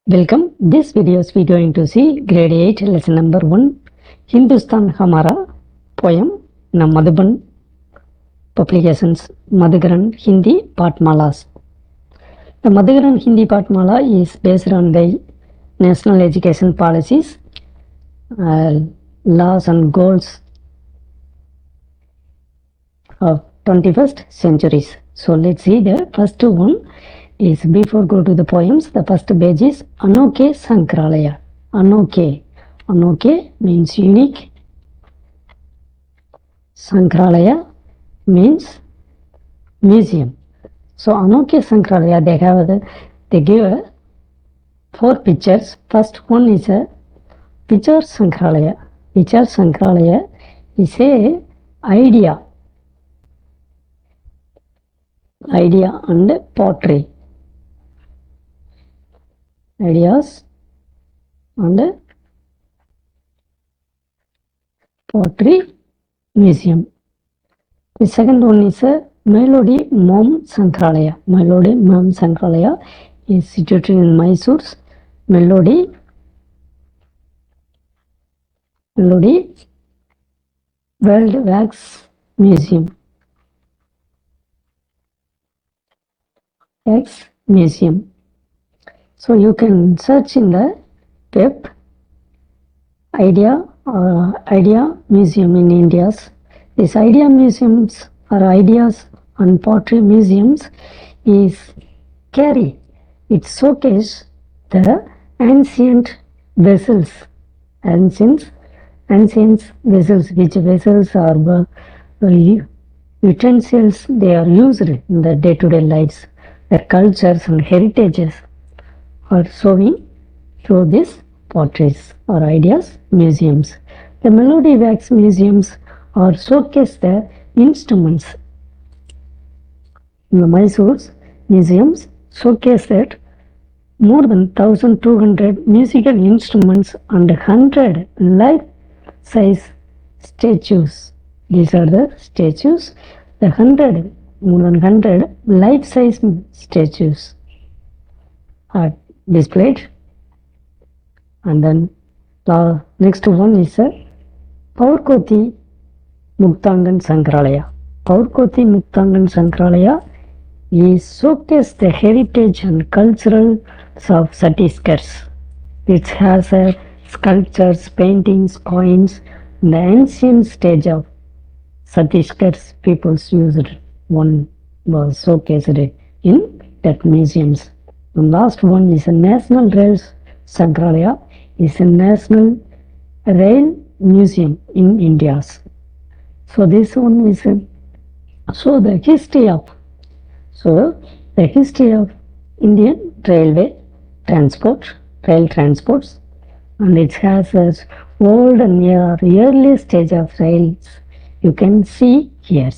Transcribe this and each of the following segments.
Welcome. This video is we going to see grade 8 lesson number 1 Hindustan Hamara poem in Madhuban publications Madhugaran Hindi Pathmalas. The Madhugaran Hindi Pathmala is based on the national education policies, laws and goals of 21st centuries. So let's see the first one is before go to the poems. The first page is Anoke Sankralaya. Anoke. Anoke means unique. Sankralaya means museum. So Anoke Sankralaya, they give 4 pictures. First one is a Vichar Sankralaya. Vichar Sankralaya is a idea and pottery. Ideas and pottery museum. The second one is a Melody Mom Sankralaya. Melody Mom Sankralaya is situated in Mysore's Melody World Wax Museum. Museum. So you can search in the web idea museum in India's. These idea museums or ideas and pottery museums is carry it showcase the ancient vessels, which vessels are utensils they are used in the day-to-day lives. Their cultures and heritages are showing through these potteries or ideas museums. The Melody Wax museums are showcase the instruments. In the Mysore's museums showcase that more than 1200 musical instruments and 100 life-size statues. These are the statues. The more than 100 life-size statues are displayed. And then the next one is a Paurkoti Muktangan Sankralaya. Paurkoti Muktangan Sankralaya is showcase the heritage and cultural of Chhattisgarh. It has sculptures, paintings, coins, and the ancient stage of Chhattisgarh peoples used one was showcased in that museums. The last one is a National Rails Sankralaya is a National Rail Museum in India. So this one is the history of Indian railway rail transports, and it has a old and early stage of rails. You can see here.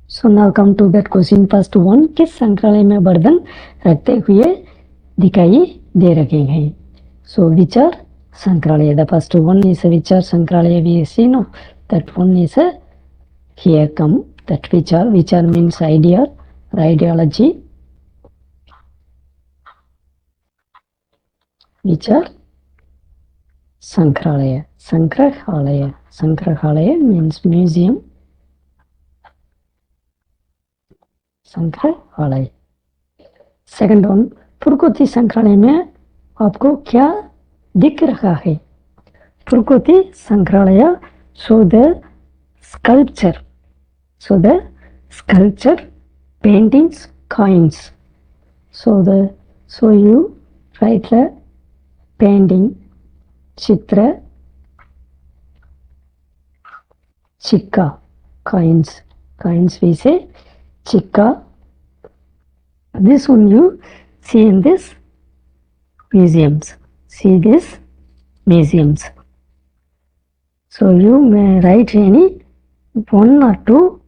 So now come to that question. First one, किस संग्रहालय में बर्तन रखते हुए दिखाई दे रखे हैं? So Vichar Sankralaya. The first one is a Vichar Sankralaya. We see no that one is a here come that Vichar. Vichar means idea or ideology. Vichar Sankralaya. Sangrahalaya means museum. संग्रहालय. Second one, पुरकोती संग्रहालय में आपको क्या दिख रहा है? पुरकोती संग्रहालय show the sculpture, paintings, coins. So you write the painting, chitra, chikka, coins we say chikka. This one you see in this museums. So you may write any one or two.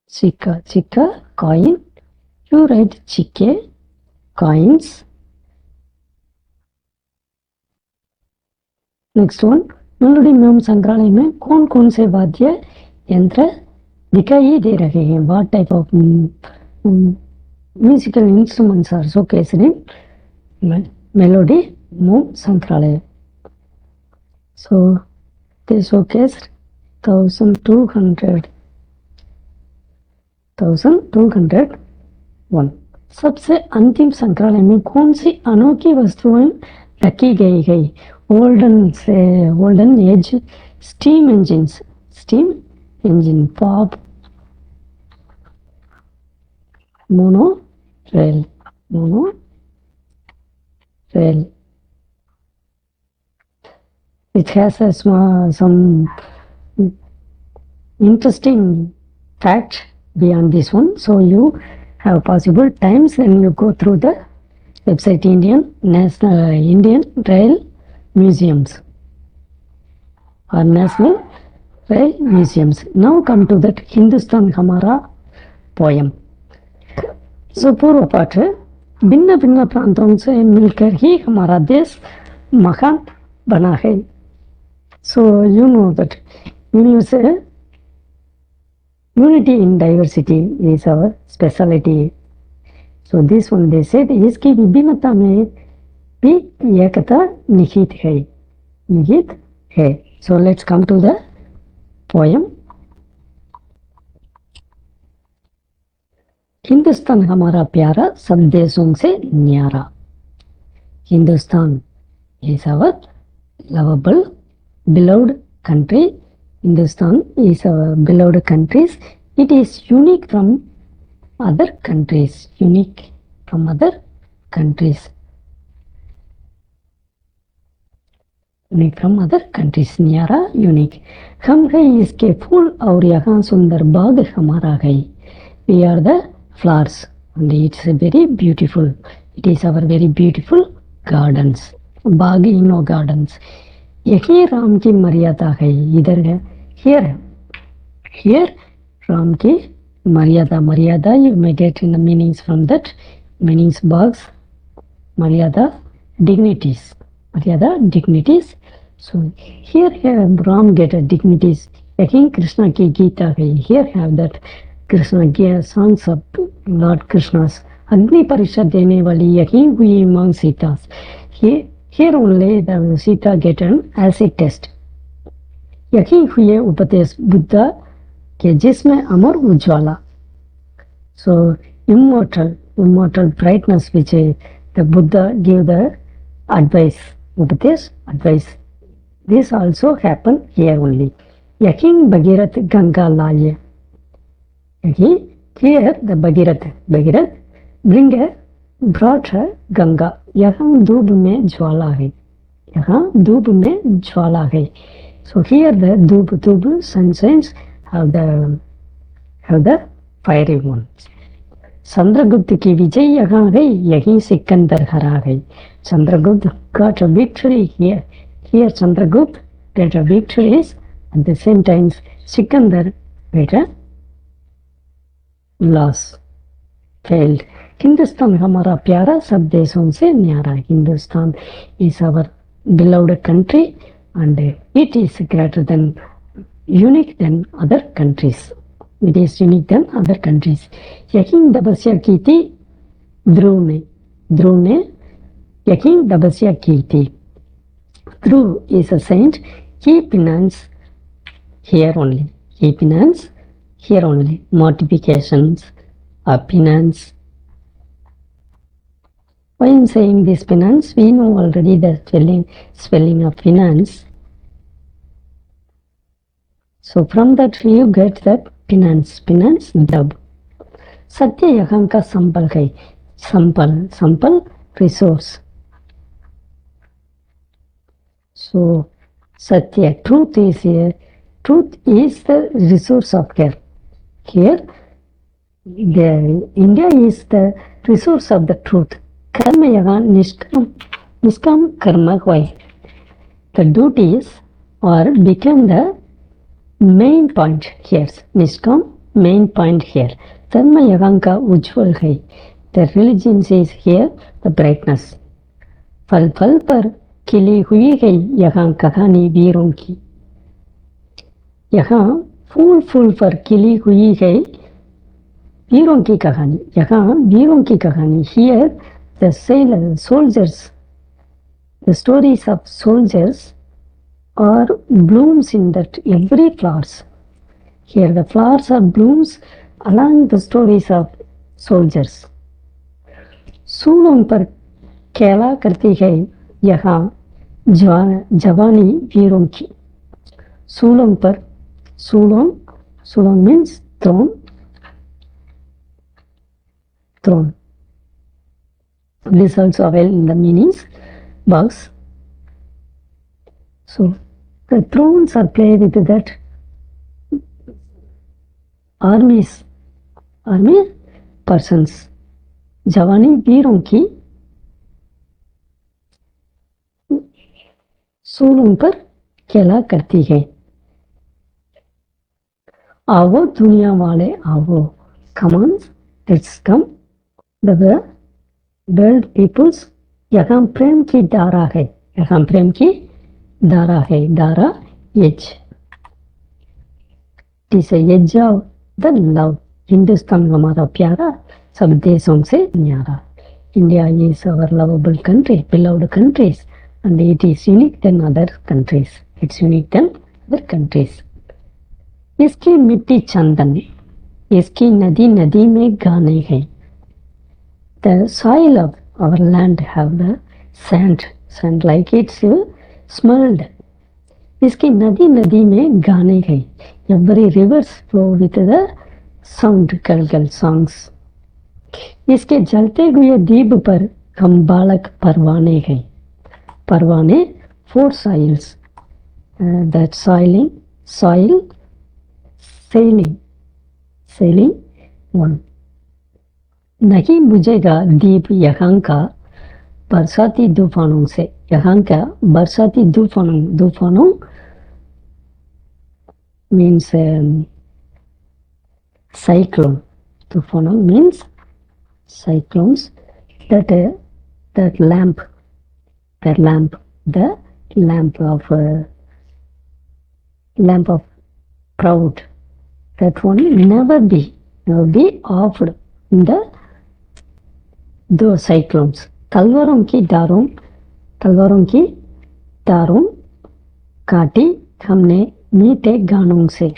Chikka, coin. You write chikke, coins. Next one, melody म्यूम संग्रहालय में कौन से वाद्य यंत्र दिखाई दे रहे हैं? What type of musical instruments are showcased in melody म्यूम संग्रहालय? So they showcased 1201। सबसे अंतिम संग्रहालय में कौन सी अनोखी वस्तुएं रखी गई है? Olden age steam engine, pop monorail. It has some interesting facts beyond this one. So you have possible times when you go through the website Indian Rail Museums or National Rail Museums. Now come to that Hindustan Hamara poem. So पूर्व पाठ, भिन्न भिन्न प्रांतों से मिलकर ही हमारा देश महान बना है। So you know that when you say unity in diversity is our speciality. So this one they said इसकी विभिन्नता में भी एकता निहित है। So let's come to the poem. Hindustan हमारा प्यारा, सब देशों से न्यारा। Hindustan is our lovable, beloved country. Hindustan is our beloved countries. It is unique from other countries. न्यारा, unique। हम है इसके फूल और यहाँ सुंदर बाग हमारा है। We are the flowers and it's very beautiful. It is our very beautiful gardens, Bagh Eno gardens। यही राम की मर्यादा है। इधर है here राम की मर्यादा you may get in the meanings from that meanings box। मर्यादा dignities। So here Ram get a dignities। यही कृष्णा की गीता है। Here have that Krishna gave songs of Lord Krishna's। अग्नि परीक्षा देने वाली यही हुई मां Sita. Here only the Sita get an acid test। यही हुए उपदेश बुद्धा के जिसमें अमर Ujjwala. So immortal brightness which the Buddha gave the advice, उपदेश advice। This also happened here only। यही भगीरथ गंगा लाए। Here the Bhagirath brought her Ganga। यहाँ धूप में ज्वाला है। So here the धूप sunshines have the fiery one। Chandragupta की विजय यहाँ है, यही सिकंदर हरा है। Chandragupta got a victory here। Chandragupta got a victory at the same time Sikandar got a loss, failed। Hindustan हमारा प्यारा, सब देशों से न्यारा। Hindustan is our beloved country and it is greater than unique than other countries। यही तपस्या की थी ध्रुव ने यही तपस्या की थी। Dhruv is a saint। He penance here only। Mortifications of penance। Why I am saying this penance? We know already the spelling of finance। So from that you get that penance dub। सत्य यहाँ का संपल है। संपल resource। So satya, truth is here। Truth is the resource of care। Here India is the resource of the truth। कर्म यहाँ निष्काम कर्म हुआ। The duties or become the main point here। निष्काम main point here। धर्म यहाँ का उज्ज्वल है। The religion is here the brightness। फल पर खिली हुई है यहाँ कहानी वीरों की, यहाँ फूल फूल पर खिली हुई है वीरों की कहानी, यहाँ वीरों की कहानी। Here the soldiers, the stories of soldiers are blooms in that every flowers. Here the flowers are blooms along the stories of soldiers. सूलों पर खेला करती है यहाँ जवानी वीरों की। सूलों पर, सूलों means throne. This also available in the meanings box. So the thrones are played with that army persons. जवानी वीरों की सूलों पर खेला करती है। आओ दुनिया वाले आओ, come on, let's come, the world peoples। यहाँ प्रेम की धारा है, यहाँ प्रेम की धारा है, धारा edge, it is a edge of the love। Hindustan हमारा प्यारा, सब देशों से न्यारा। India is our lovable country, beloved countries, and it is unique than other countries. It's unique than other countries। इसकी मिट्टी चंदन, इसकी नदी नदी में गाने हैं। The soil of our land have the sand like it's smelled। इसकी नदी नदी में गाने हैं। Every rivers flow with the sound, गलगल songs। इसके जलते हुए दीप पर हम बालक परवाने हैं। परवाने four soils, that soil sailing one। नहीं बुझेगा दीप यहाँ का बरसाती तूफानों से, यहाँ का बरसाती तूफानों means cyclone। तूफानों means cyclones। that lamp, the lamp of proud, that one never be off in the those cyclones। तलवारों की तारों काटी हमने मीठे गानों से,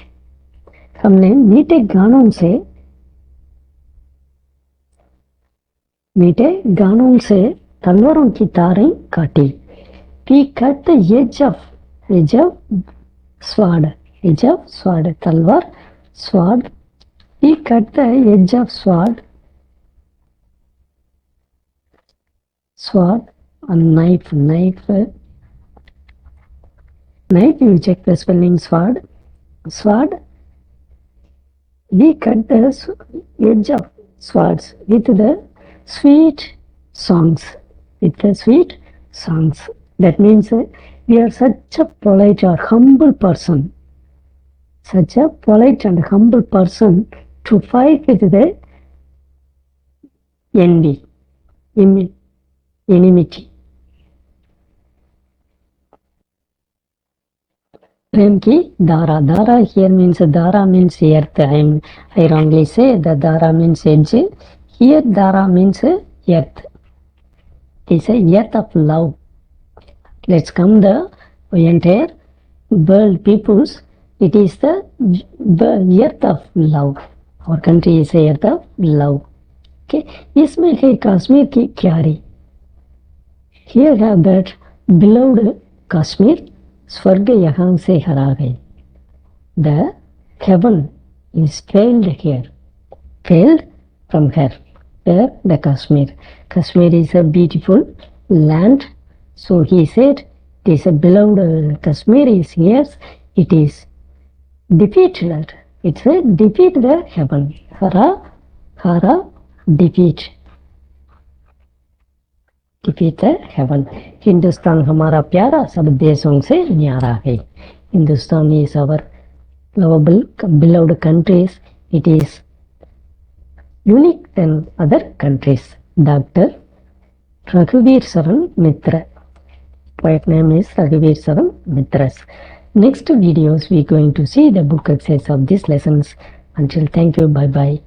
तलवारों की तारें काटी। We cut the edge of sword, तलवार sword। We cut the edge of sword and knife, you check the spelling sword। We cut the edge of swords with the sweet songs, that means we are such a polite or humble person, to fight with the enmity। प्रेम की धारा, here means धारा means earth। I wrongly say the धारा means edge, here धारा means earth। It is a earth of love। Let's come the entire world peoples, it is the earth of love। Our country is a earth of love। Okay, इसमें है कश्मीर की क्यारी। Here have that beloved Kashmir, स्वर्ग यहाँ से हरा गए। The heaven is failed here, failed from here, where the Kashmir is a beautiful land। So he said it is a beloved Kashmir is here, it is defeated, it's a defeat the heaven। hara defeat the heaven। Hindustan हमारा प्यारा, सब देशों से न्यारा है। Hindustan is our lovable beloved countries, it is unique than other countries। Doctor रघुवीर शरण मित्र। poet name is Raghuveer Savam Mithras. Next videos we going to see the book exercise of these lessons. Until thank you, bye bye.